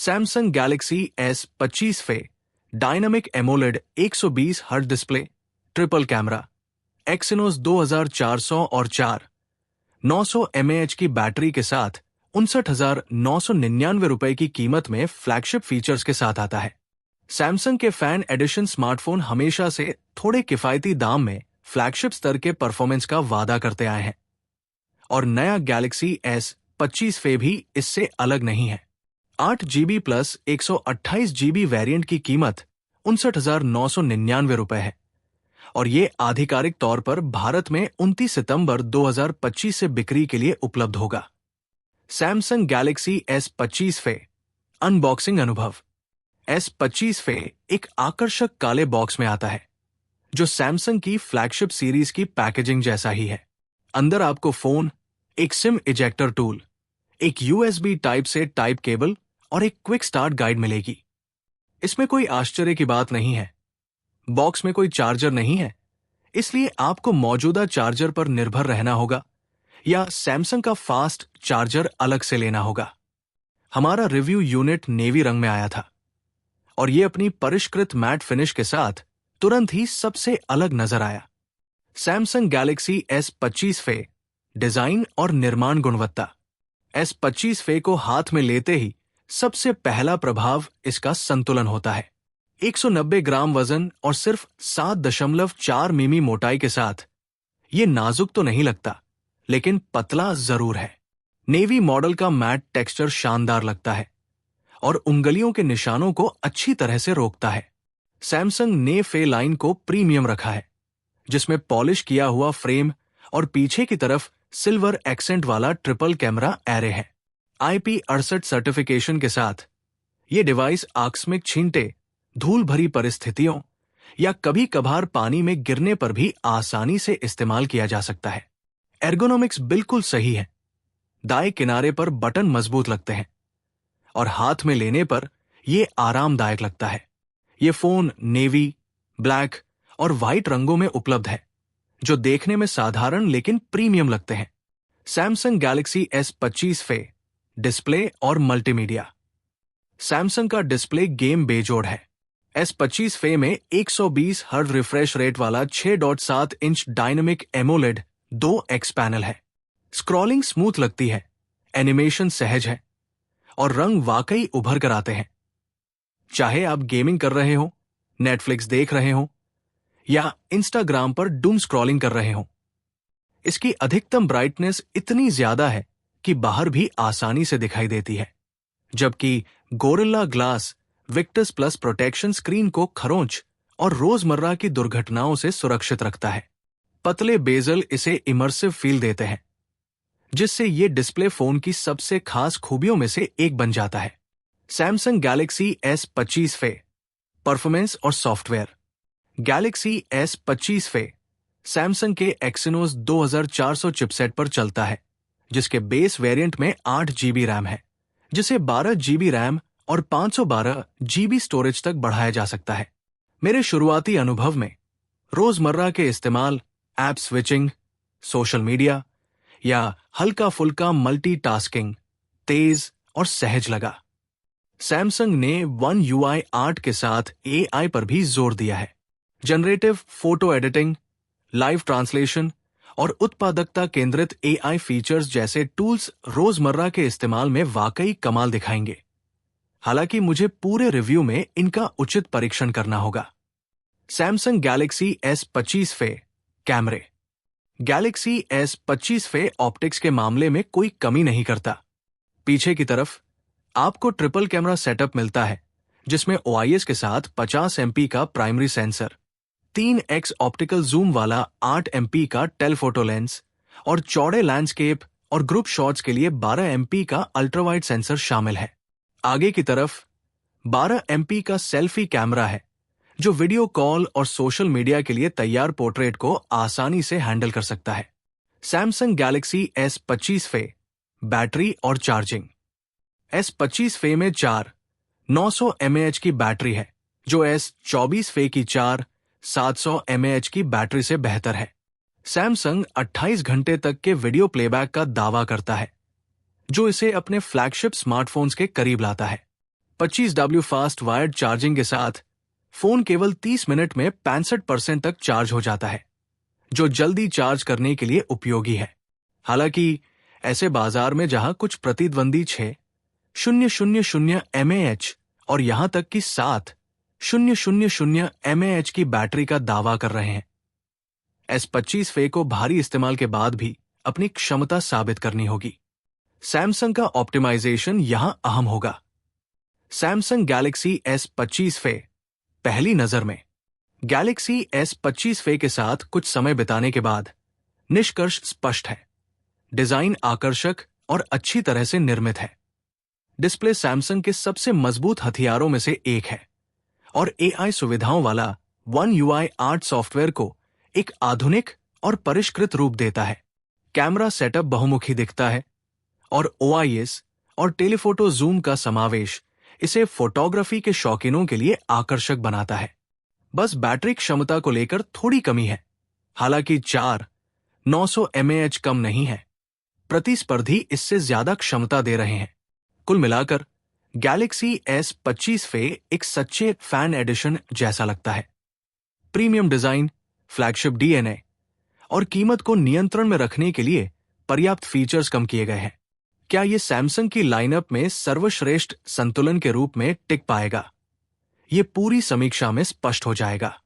Samsung Galaxy S25 फे dynamic AMOLED 120 hertz display, triple camera, Exynos 2400 और 900 mAh की battery के साथ 59,999 रुपए की कीमत में फ्लैगशिप फीचर्स के साथ आता है। सैमसंग के फैन एडिशन स्मार्टफोन हमेशा से थोड़े किफायती दाम में फ्लैगशिप स्तर के परफॉर्मेंस का वादा करते आए हैं और नया गैलेक्सी S25 फे भी इससे अलग नहीं है। 8GB प्लस 128GB वेरिएंट की कीमत 59,999 रुपए है और ये आधिकारिक तौर पर भारत में 29 सितंबर 2025 से बिक्री के लिए उपलब्ध होगा। सैमसंग गैलेक्सी S25 फे अनबॉक्सिंग अनुभव। S25 फे एक आकर्षक काले बॉक्स में आता है जो सैमसंग की फ्लैगशिप सीरीज की पैकेजिंग जैसा ही है। अंदर आपको फोन, एक सिम इजेक्टर टूल, एक USB टाइप से टाइप केबल और एक क्विक स्टार्ट गाइड मिलेगी। इसमें कोई आश्चर्य की बात नहीं है। बॉक्स में कोई चार्जर नहीं है, इसलिए आपको मौजूदा चार्जर पर निर्भर रहना होगा या सैमसंग का फास्ट चार्जर अलग से लेना होगा। हमारा रिव्यू यूनिट नेवी रंग में आया था और यह अपनी परिष्कृत मैट फिनिश के साथ तुरंत ही सबसे अलग नजर आया। सैमसंग गैलेक्सी S25 फे डिजाइन और निर्माण गुणवत्ता। S25 फे को हाथ में लेते ही सबसे पहला प्रभाव इसका संतुलन होता है। 190 ग्राम वजन और सिर्फ 7.4 मिमी मोटाई के साथ ये नाजुक तो नहीं लगता, लेकिन पतला जरूर है। नेवी मॉडल का मैट टेक्सचर शानदार लगता है और उंगलियों के निशानों को अच्छी तरह से रोकता है। सैमसंग ने फे लाइन को प्रीमियम रखा है, जिसमें पॉलिश किया हुआ फ्रेम और पीछे की तरफ सिल्वर एक्सेंट वाला ट्रिपल कैमरा एरे है। IP68 सर्टिफिकेशन के साथ ये डिवाइस आकस्मिक छींटे, धूल भरी परिस्थितियों या कभी कभार पानी में गिरने पर भी आसानी से इस्तेमाल किया जा सकता है। एर्गोनॉमिक्स बिल्कुल सही है। दाएं किनारे पर बटन मजबूत लगते हैं और हाथ में लेने पर यह आरामदायक लगता है। यह फोन नेवी, ब्लैक और व्हाइट रंगों में उपलब्ध है, जो देखने में साधारण लेकिन प्रीमियम लगते हैं। सैमसंग गैलेक्सी S25 फे डिस्प्ले और मल्टीमीडिया। सैमसंग का डिस्प्ले गेम बेजोड़ है। S25 फे में 120 हर्ट्ज रिफ्रेश रेट वाला 6.7 inch dynamic AMOLED 2X panel है। स्क्रॉलिंग स्मूथ लगती है, एनिमेशन सहज है और रंग वाकई उभर कर आते हैं। चाहे आप गेमिंग कर रहे हो, नेटफ्लिक्स देख रहे हो या इंस्टाग्राम पर डूम स्क्रॉलिंग कर रहे हो, इसकी अधिकतम ब्राइटनेस इतनी ज्यादा है कि बाहर भी आसानी से दिखाई देती है, जबकि gorilla glass Victus plus protection screen को खरोंच और रोजमर्रा की दुर्घटनाओं से सुरक्षित रखता है। पतले बेजल इसे इमर्सिव फील देते हैं, जिससे ये डिस्प्ले फोन की सबसे खास खूबियों में से एक बन जाता है। सैमसंग गैलेक्सी S25 फे परफॉर्मेंस और सॉफ्टवेयर। गैलेक्सी S25 फे सैमसंग के एक्सिनोस 2400 चिपसेट पर चलता है, जिसके बेस वेरिएंट में 8GB रैम है, जिसे 12GB रैम और 512GB स्टोरेज तक बढ़ाया जा सकता है। मेरे शुरुआती अनुभव में रोजमर्रा के इस्तेमाल, ऐप स्विचिंग, सोशल मीडिया या हल्का फुल्का मल्टीटास्किंग तेज और सहज लगा। सैमसंग ने One UI 8 के साथ AI पर भी जोर दिया है। Generative photo editing, live translation और उत्पादकता केंद्रित AI फीचर्स जैसे टूल्स रोजमर्रा के इस्तेमाल में वाकई कमाल दिखाएंगे। हालांकि मुझे पूरे रिव्यू में इनका उचित परीक्षण करना होगा। सैमसंग गैलेक्सी S25 फे कैमरे। गैलेक्सी S25 फे ऑप्टिक्स के मामले में कोई कमी नहीं करता। पीछे की तरफ आपको ट्रिपल कैमरा सेटअप मिलता है, जिसमें OIS के साथ 50 MP का primary sensor, 3x optical zoom वाला 8 MP का टेलीफोटो लेंस और चौड़े लैंडस्केप और ग्रुप शॉट्स के लिए 12 MP का अल्ट्रावाइड सेंसर शामिल है। आगे की तरफ 12 MP का सेल्फी कैमरा है, जो वीडियो कॉल और सोशल मीडिया के लिए तैयार पोर्ट्रेट को आसानी से हैंडल कर सकता है। सैमसंग गैलेक्सी S25 फे बैटरी और चार्जिंग। S25 फे में 900 mAh की बैटरी है, जो S24 फे की 700 mAh की बैटरी से बेहतर है। सैमसंग 28 घंटे तक के वीडियो प्लेबैक का दावा करता है, जो इसे अपने फ्लैगशिप स्मार्टफोन्स के करीब लाता है। 25W फास्ट वायर्ड चार्जिंग के साथ फोन केवल 30 मिनट में 65% तक चार्ज हो जाता है, जो जल्दी चार्ज करने के लिए उपयोगी है। हालांकि ऐसे बाजार में जहां कुछ प्रतिद्वंदी 6,000 mAh और यहां तक कि 7,000 mAh की बैटरी का दावा कर रहे हैं। S25 FE को भारी इस्तेमाल के बाद भी अपनी क्षमता साबित करनी होगी। सैमसंग का ऑप्टिमाइजेशन यहां अहम होगा। Samsung Galaxy S25 FE। पहली नजर में गैलेक्सी S25 FE के साथ कुछ समय बिताने के बाद निष्कर्ष स्पष्ट है। डिजाइन आकर्षक और अच्छी तरह से निर्मित है। डिस्प्ले सैमसंग के सबसे मजबूत हथियारों में से एक है और AI सुविधाओं वाला One UI 8 सॉफ्टवेयर को एक आधुनिक और परिष्कृत रूप देता है। कैमरा सेटअप बहुमुखी दिखता है और OIS और टेलीफोटो जूम का समावेश इसे फोटोग्राफी के शौकीनों के लिए आकर्षक बनाता है। बस बैटरी क्षमता को लेकर थोड़ी कमी है। हालांकि 4,900 mAh कम नहीं है। प्रतिस्पर्धी इससे ज्यादा क्षमता दे रहे हैं। कुल मिलाकर गैलेक्सी S25 FE एक सच्चे फैन एडिशन जैसा लगता है। प्रीमियम डिजाइन, फ्लैगशिप DNA और कीमत को नियंत्रण में रखने के लिए पर्याप्त फीचर्स कम किए गए हैं। क्या ये सैमसंग की लाइनअप में सर्वश्रेष्ठ संतुलन के रूप में टिक पाएगा? ये पूरी समीक्षा में स्पष्ट हो जाएगा।